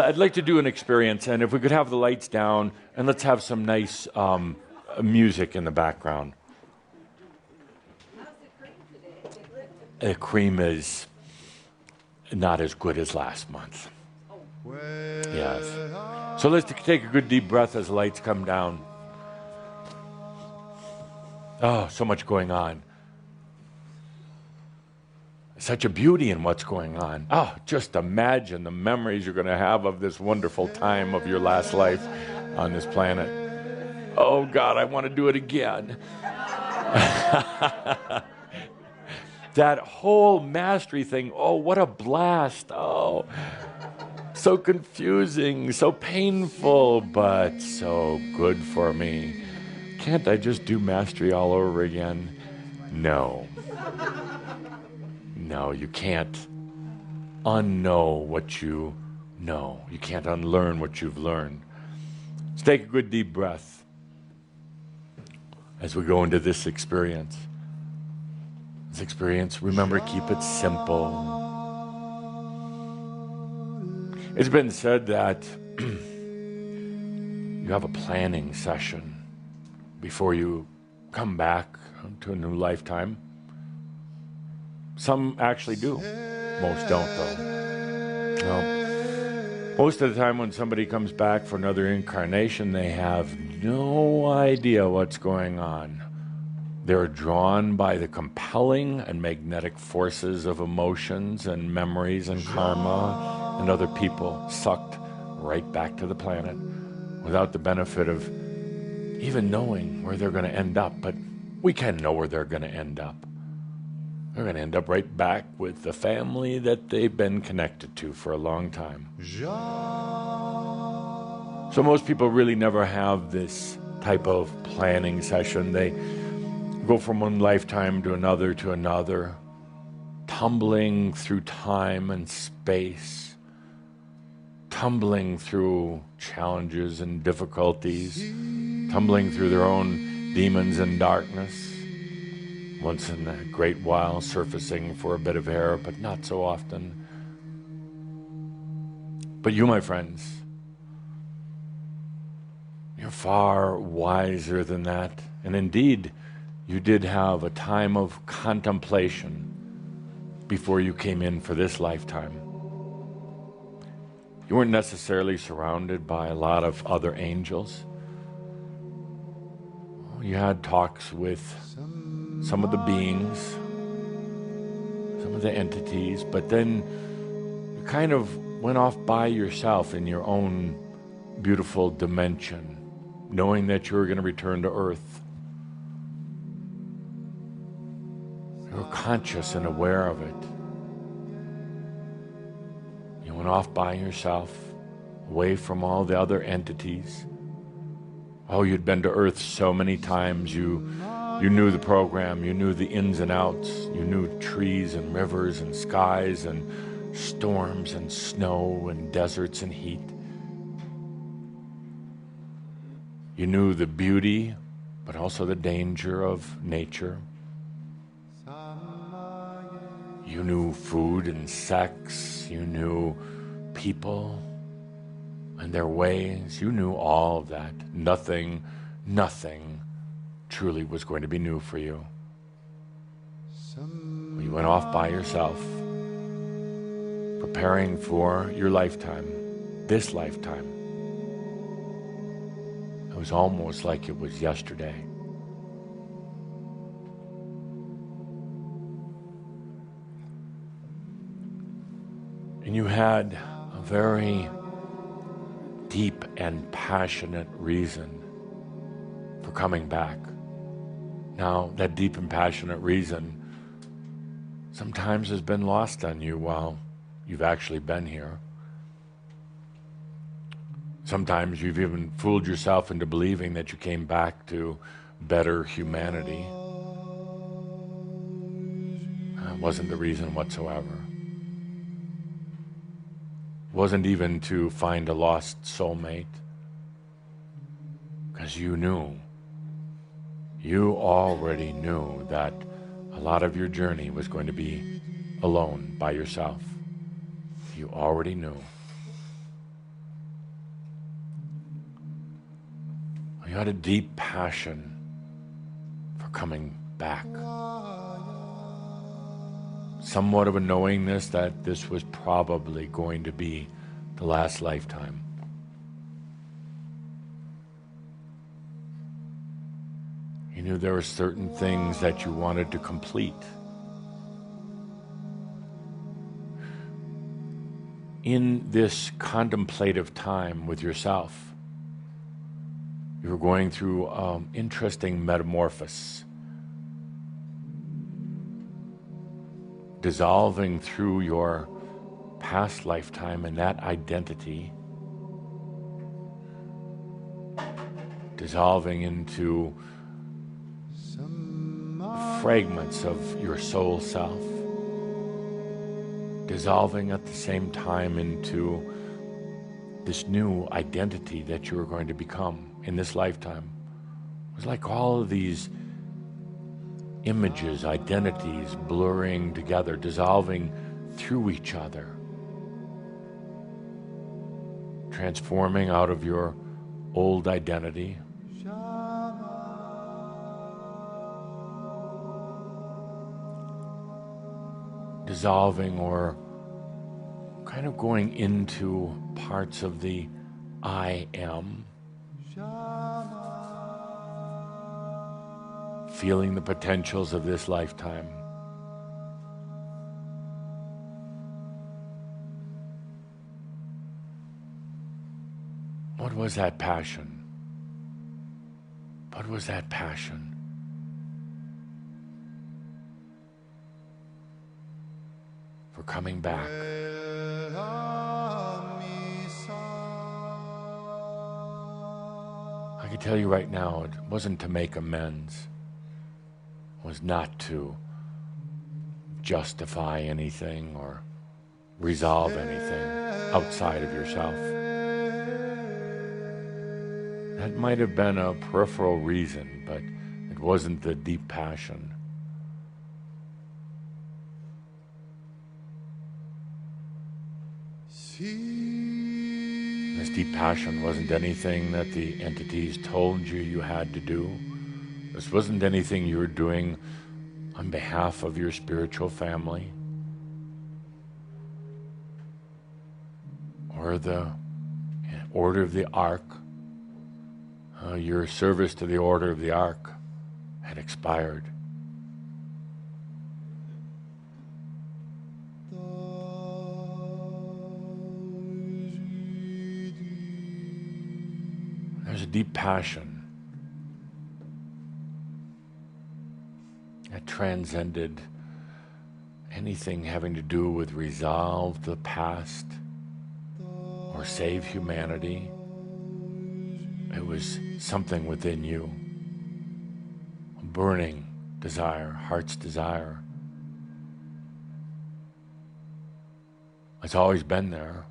I'd like to do an experience, and if we could have the lights down, and let's have some nice music in the background. The cream is not as good as last month. Yes. So let's take a good deep breath as the lights come down. Oh, so much going on. Such a beauty in what's going on. Oh, just imagine the memories you're going to have of this wonderful time of your last life on this planet. Oh, God, I want to do it again. That whole mastery thing, oh, what a blast. Oh, so confusing, so painful, but so good for me. Can't I just do mastery all over again? No. No, you can't unknow what you know. You can't unlearn what you've learned. Let's take a good deep breath as we go into this experience. This experience, remember, keep it simple. It's been said that you have a planning session before you come back to a new lifetime. Some actually do. Most don't, though. No. Most of the time when somebody comes back for another incarnation, they have no idea what's going on. They're drawn by the compelling and magnetic forces of emotions and memories and karma and other people, sucked right back to the planet without the benefit of even knowing where they're going to end up. But we can know where they're going to end up. They're going to end up right back with the family that they've been connected to for a long time. So most people really never have this type of planning session. They go from one lifetime to another, tumbling through time and space, tumbling through challenges and difficulties, tumbling through their own demons and darkness. Once in a great while, surfacing for a bit of air, but not so often. But you, my friends, you're far wiser than that. And indeed, you did have a time of contemplation before you came in for this lifetime. You weren't necessarily surrounded by a lot of other angels. You had talks with some of the beings, some of the entities, but then you kind of went off by yourself in your own beautiful dimension, knowing that you were going to return to Earth. You were conscious and aware of it. You went off by yourself, away from all the other entities. Oh, you'd been to Earth so many times. You knew the program. You knew the ins and outs. You knew trees and rivers and skies and storms and snow and deserts and heat. You knew the beauty, but also the danger of nature. You knew food and sex. You knew people and their ways. You knew all of that. Nothing truly was going to be new for you. You went off by yourself, preparing for your lifetime, this lifetime. It was almost like it was yesterday. And you had a very deep and passionate reason for coming back. Now, that deep and passionate reason sometimes has been lost on you while you've actually been here. Sometimes you've even fooled yourself into believing that you came back to better humanity. That wasn't the reason whatsoever. It wasn't even to find a lost soulmate, because you knew. You already knew that a lot of your journey was going to be alone, by yourself. You already knew. You had a deep passion for coming back. Somewhat of a knowingness that this was probably going to be the last lifetime. You knew there were certain things that you wanted to complete. In this contemplative time with yourself, you were going through interesting metamorphosis, dissolving through your past lifetime and that identity, dissolving into fragments of your soul self, dissolving at the same time into this new identity that you were going to become in this lifetime. It was like all of these images, identities blurring together, dissolving through each other, transforming out of your old identity, dissolving or kind of going into parts of the I am, feeling the potentials of this lifetime. What was that passion? What was that passion? For coming back. I can tell you right now, it wasn't to make amends. It was not to justify anything or resolve anything outside of yourself. That might have been a peripheral reason, but it wasn't the deep passion. This deep passion wasn't anything that the entities told you had to do. This wasn't anything you were doing on behalf of your spiritual family or the Order of the Ark. Your service to the Order of the Ark had expired. There's a deep passion that transcended anything having to do with resolve the past or save humanity. It was something within you, a burning desire, heart's desire. It's always been there,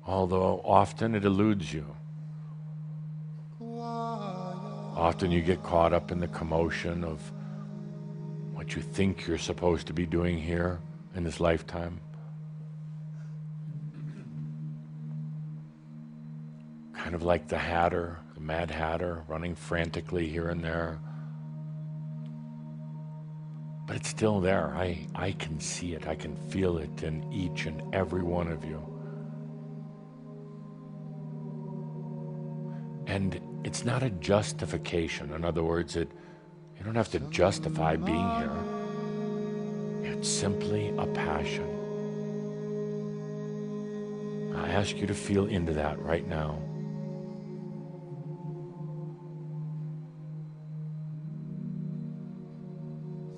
although often it eludes you. Often you get caught up in the commotion of what you think you're supposed to be doing here in this lifetime. Kind of like the Hatter, the Mad Hatter, running frantically here and there. But it's still there. I can see it. I can feel it in each and every one of you. And it's not a justification. In other words, you don't have to justify being here. It's simply a passion. I ask you to feel into that right now.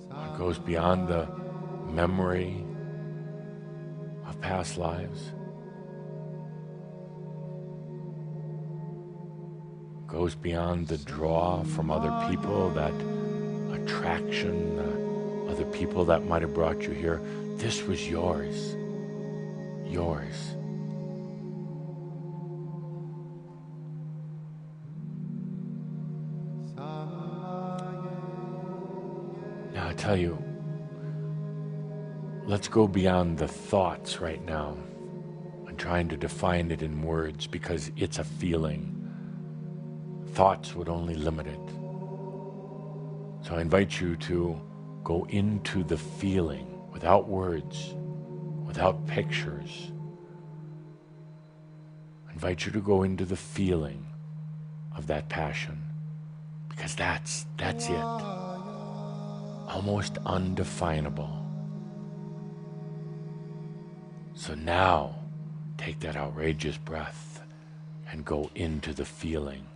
It goes beyond the memory of past lives. Goes beyond the draw from other people, that attraction, other people that might have brought you here. This was yours. Yours. Now I tell you, let's go beyond the thoughts right now and trying to define it in words, because it's a feeling. thoughts would only limit it. So I invite you to go into the feeling without words, without pictures. I invite you to go into the feeling of that passion, because that's it. Almost undefinable. So now, take that outrageous breath and go into the feeling.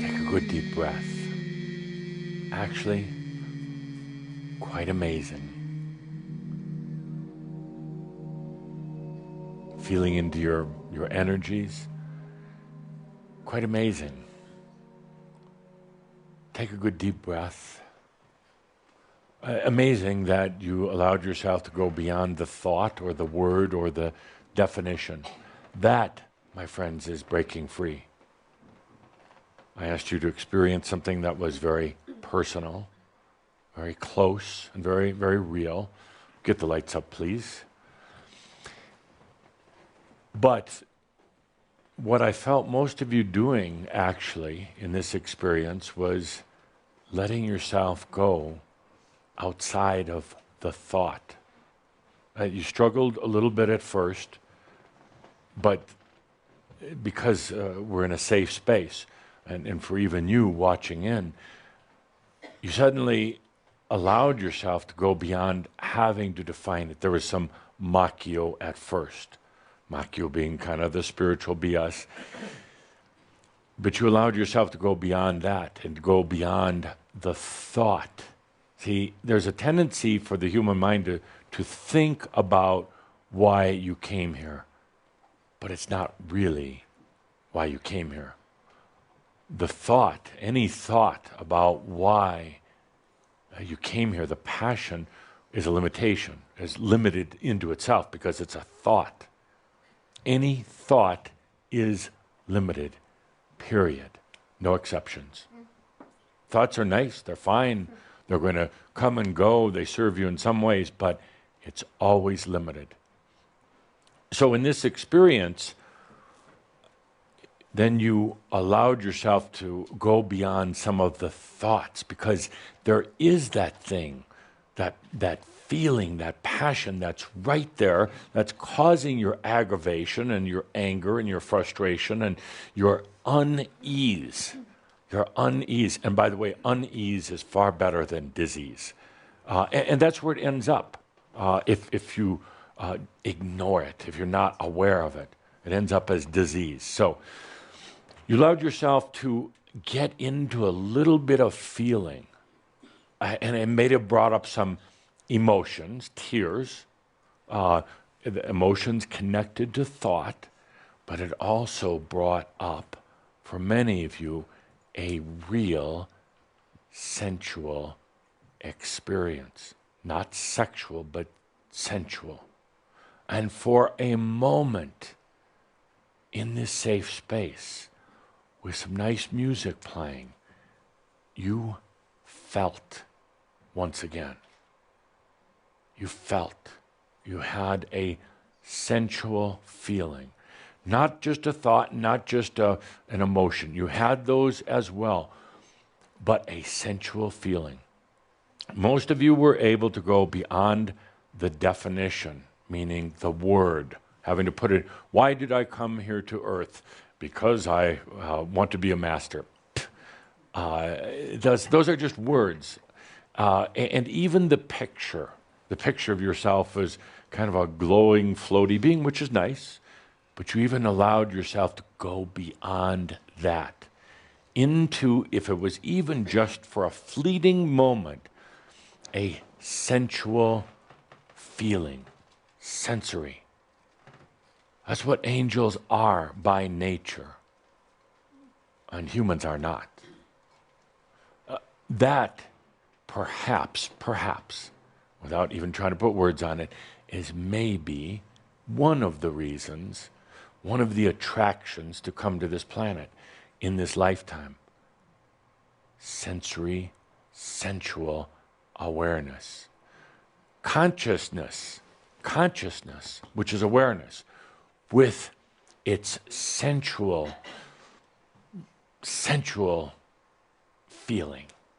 Take a good deep breath. Actually, quite amazing. Feeling into your energies. Quite amazing. Take a good deep breath. Amazing that you allowed yourself to go beyond the thought or the word or the definition. That, my friends, is breaking free. I asked you to experience something that was very personal, very close, and very, very real. Get the lights up, please. But what I felt most of you doing, actually, in this experience was letting yourself go outside of the thought. You struggled a little bit at first, but because we're in a safe space, and for even you watching in, you suddenly allowed yourself to go beyond having to define it. There was some makyo at first, makyo being kind of the spiritual BS, but you allowed yourself to go beyond that and go beyond the thought. See, there's a tendency for the human mind to think about why you came here, but it's not really why you came here. The thought, any thought about why you came here, the passion is a limitation, is limited into itself because it's a thought. Any thought is limited, period. No exceptions. Thoughts are nice, they're fine, they're going to come and go, they serve you in some ways, but it's always limited. So in this experience, then you allowed yourself to go beyond some of the thoughts, because there is that thing, that feeling, that passion that's right there, that's causing your aggravation and your anger and your frustration and your unease. Your unease. And by the way, unease is far better than disease. And that's where it ends up. If you ignore it, if you're not aware of it, it ends up as disease. So you allowed yourself to get into a little bit of feeling, and it may have brought up some emotions, tears, emotions connected to thought, but it also brought up, for many of you, a real sensual experience. Not sexual, but sensual. And for a moment, in this safe space, with some nice music playing, you felt once again. You felt. You had a sensual feeling. Not just a thought, not just an emotion. You had those as well, but a sensual feeling. Most of you were able to go beyond the definition, meaning the word, having to put it, why did I come here to earth? Because I want to be a master. Those are just words. And even the picture of yourself as kind of a glowing, floaty being, which is nice, but you even allowed yourself to go beyond that into, if it was even just for a fleeting moment, a sensual feeling, sensory. That's what angels are by nature, and humans are not. That perhaps, without even trying to put words on it, is maybe one of the reasons, one of the attractions to come to this planet in this lifetime. Sensory, sensual awareness. Consciousness, which is awareness, with its sensual feeling.